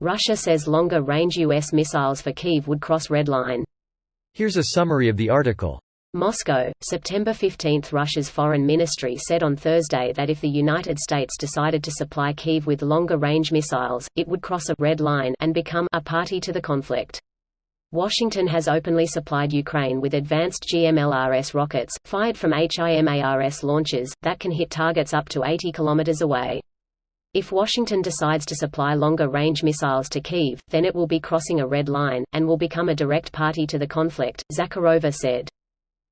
Russia says longer-range U.S. missiles for Kyiv would cross red line. Here's a summary of the article. Moscow, September 15. Russia's foreign ministry said on Thursday that if the United States decided to supply Kyiv with longer-range missiles, it would cross a red line and become a party to the conflict. Washington has openly supplied Ukraine with advanced GMLRS rockets, fired from HIMARS launchers, that can hit targets up to 80 kilometers away. If Washington decides to supply longer-range missiles to Kyiv, then it will be crossing a red line, and will become a direct party to the conflict, Zakharova said.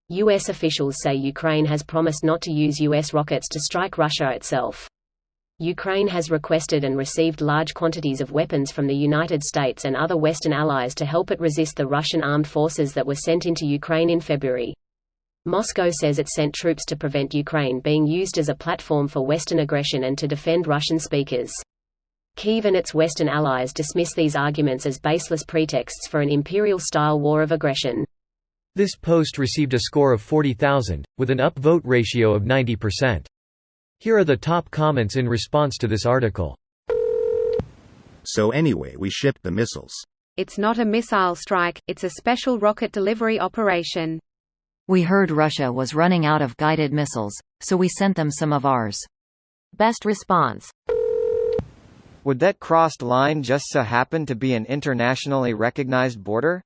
U.S. officials say Ukraine has promised not to use U.S. rockets to strike Russia itself. Ukraine has requested and received large quantities of weapons from the United States and other Western allies to help it resist the Russian armed forces that were sent into Ukraine in February. Moscow says it sent troops to prevent Ukraine being used as a platform for Western aggression and to defend Russian speakers. Kyiv and its Western allies dismiss these arguments as baseless pretexts for an imperial-style war of aggression. This post received a score of 40,000, with an upvote ratio of 90%. Here are the top comments in response to this article. So anyway, we shipped the missiles. It's not a missile strike, it's a special rocket delivery operation. We heard Russia was running out of guided missiles, so we sent them some of ours. Best response. Would that crossed line just so happen to be an internationally recognized border?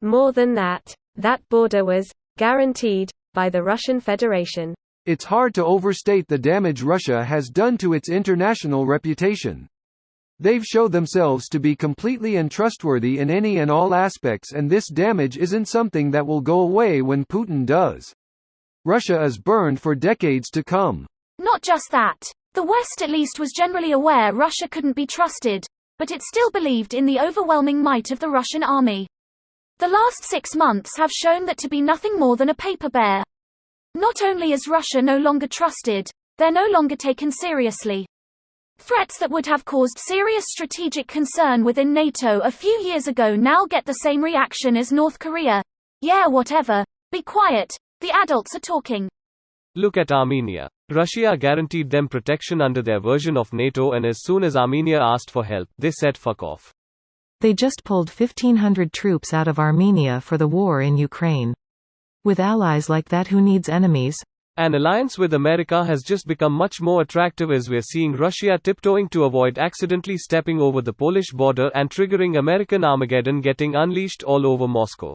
More than that. That border was guaranteed by the Russian Federation. It's hard to overstate the damage Russia has done to its international reputation. They've shown themselves to be completely untrustworthy in any and all aspects, and this damage isn't something that will go away when Putin does. Russia is burned for decades to come. Not just that. The West at least was generally aware Russia couldn't be trusted, but it still believed in the overwhelming might of the Russian army. The last 6 months have shown that to be nothing more than a paper bear. Not only is Russia no longer trusted, they're no longer taken seriously. Threats that would have caused serious strategic concern within NATO a few years ago now get the same reaction as North Korea. Yeah, whatever. Be quiet. The adults are talking. Look at Armenia. Russia guaranteed them protection under their version of NATO, and as soon as Armenia asked for help, they said fuck off. They just pulled 1,500 troops out of Armenia for the war in Ukraine. With allies like that, who needs enemies? An alliance with America has just become much more attractive as we're seeing Russia tiptoeing to avoid accidentally stepping over the Polish border and triggering American Armageddon getting unleashed all over Moscow.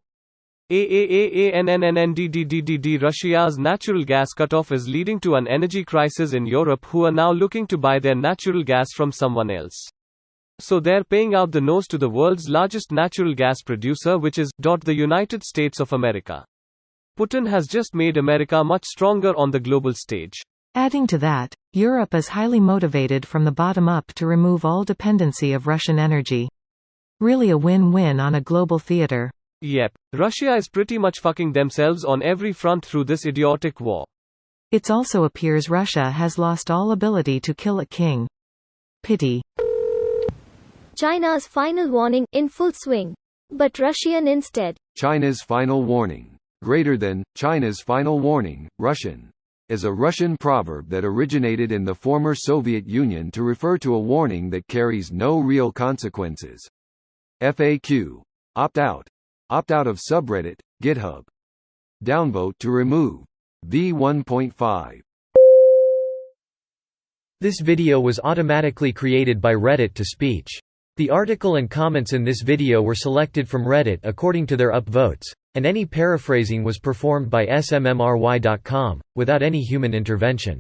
Russia's natural gas cutoff is leading to an energy crisis in Europe, who are now looking to buy their natural gas from someone else. So they're paying out the nose to the world's largest natural gas producer, which is the United States of America. Putin has just made America much stronger on the global stage. Adding to that, Europe is highly motivated from the bottom up to remove all dependency of Russian energy. Really a win-win on a global theater. Yep, Russia is pretty much fucking themselves on every front through this idiotic war. It also appears Russia has lost all ability to kill a king. Pity. China's final warning in full swing. But Russian instead. China's final warning. Greater than China's final warning, Russian, is a Russian proverb that originated in the former Soviet Union to refer to a warning that carries no real consequences. FAQ. Opt out. Opt out of subreddit, GitHub. Downvote to remove. V1.5. This video was automatically created by Reddit to speech. The article and comments in this video were selected from Reddit according to their upvotes, and any paraphrasing was performed by smmry.com, without any human intervention.